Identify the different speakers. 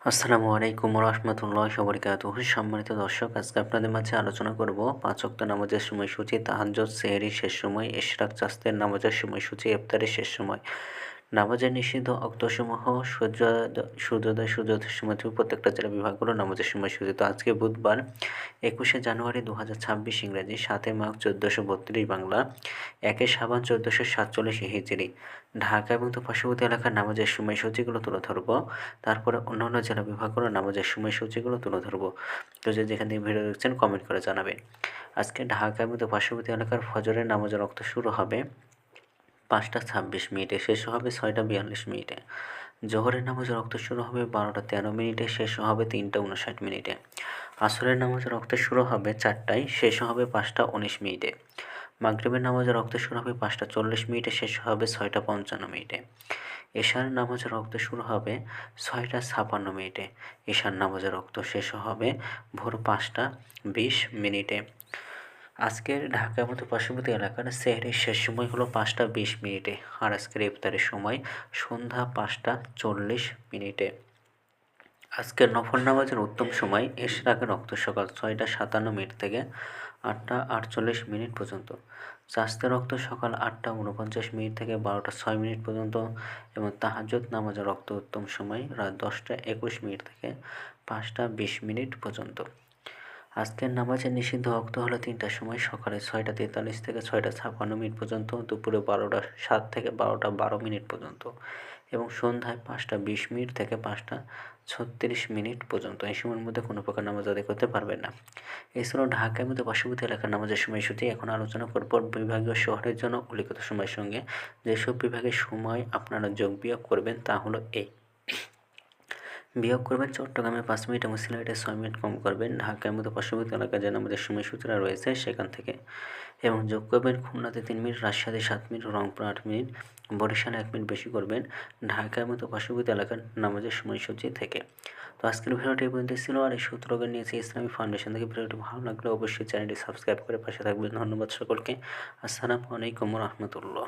Speaker 1: আসসালামু আলাইকুম রাহমাতুল্লাহি ওয়া বারাকাতুহু। সম্মানিত দর্শক, আজকে আপনাদের মাঝে আলোচনা করব ৫ ওয়াক্ত নামাজের সময়সূচি, তাহাজ্জুদ, সেহরির শেষ সময়, ইশরাক, চাঁদের নামাজের সময়সূচি, ইফতারের শেষ সময়, নামাজের নিষিদ্ধ অক্তসমূহ, সূর্যোদয়ের সময় থেকে প্রত্যেকটা জেলা বিভাগ হলো নামাজের সময়সূচি। তো আজকে বুধবার ২১শে জানুয়ারি ২০২৬ ইংরেজি, ৭ই মাঘ ১৪৩২ বাংলা, ১ শাবান ১৪৪৭ হিজরি। ঢাকা এবং তার পার্শ্ববর্তী এলাকার নামাজের সময়সূচিগুলো তুলে ধরবো। তারপরে অন্যান্য জেলা বিভাগগুলোর নামাজের সময়সূচিগুলো তুলে ধরবো। তো যে যেখান থেকে ভিডিও দেখছেন কমেন্ট করে জানাবেন। আজকে ঢাকা এবং তার পার্শ্ববর্তী এলাকার ফজরের নামাজের রক্ত শুরু হবে ৫টা ২৬ মিনিটে, শেষ হবে ৬টা ৪২ মিনিটে। জোহরের নামাজের রক্ত শুরু হবে ১২টা ১৩ মিনিটে, শেষ হবে ৩টা ৫৯ মিনিটে। আসরের নামাজের রক্ত শুরু হবে ৪টায়, শেষ হবে ৫টা ১৯ মিনিটে। মাগরিবের নামাজের রক্ত শুরু হবে ৫টা ৪০ মিনিটে, শেষ হবে ৬টা ৫৫ মিনিটে। এশার নামাজের রক্ত শুরু হবে ৬টা ৫৬ মিনিটে। এশার নামাজের রক্ত শেষ হবে ভোর ৫টা ২০ মিনিটে। আজকের ঢাকা এবং তার পার্শ্ববর্তী এলাকার সেহরির শেষ সময় হলো ৫টা ২০ মিনিটে। আর আজকের ইফতারের সময় সন্ধ্যা ৫টা ৪০ মিনিটে। আজকের নফল নামাজের উত্তম সময় ইশরাকের রক্ত সকাল ৬টা ৫৭ মিনিট থেকে ৮টা ৪৮ মিনিট পর্যন্ত। চাঁদের রক্ত সকাল ৮টা ৪৯ মিনিট থেকে ১২টা ৬ মিনিট পর্যন্ত এবং তাহাজ্জুদ নামাজের রক্ত উত্তম সময় রাত ১০টা ২১ মিনিট থেকে ৫টা ২০ মিনিট পর্যন্ত। আজকের নামাজের নিষিদ্ধ ওয়াক্ত হলো ৩টার সময়, সকালে ৬টা ৪৩ থেকে ৬টা ৫৬ মিনিট পর্যন্ত, দুপুরে ১২টা ৭ থেকে ১২টা ১২ মিনিট পর্যন্ত এবং সন্ধ্যায় ৫টা ২০ মিনিট থেকে ৫টা ৩৬ মিনিট পর্যন্ত। এই সময়ের মধ্যে কোনো প্রকার নামাজ আদায় করতে পারবেন না। এছাড়াও ঢাকার মধ্যে পার্শ্ববর্তী এলাকার নামাজের সময়সূচি এখন আলোচনা করব বিভাগীয় শহরের জন্য উল্লিখিত সময়ের সঙ্গে। যেসব বিভাগের সময় আপনারা যোগ বিয়োগ করবেন তা হলো এই: বিয়োগ করবেন চট্টগ্রামে ৫ মিনিট এবং সিলেটে ৬ মিনিট কম করবেন, ঢাকার মতো পার্শ্ববর্তী এলাকায় যে আমাদের সময়সূচিরা রয়েছে সেখান থেকে, এবং যোগ করবেন খুলনাতে ৩ মিনিট, রাজশাহীতে ৭ মিনিট, রংপুর ৮ মিনিট, বরিশালে ১ মিনিট বেশি করবেন ঢাকার মতো পার্শ্ববর্তী এলাকার নামাজের সময়সূচি থেকে। তো আজকের ভিডিওটি এই পর্যন্ত ছিল। আর এই সূত্রজ্ঞান নিয়েছে ইসলামী ফাউন্ডেশন থেকে। ভিডিওটি ভালো লাগলে অবশ্যই চ্যানেলটি সাবস্ক্রাইব করে পাশে থাকবেন। ধন্যবাদ সকলকে। আসসালামু আলাইকুম রহমতুল্লাহ।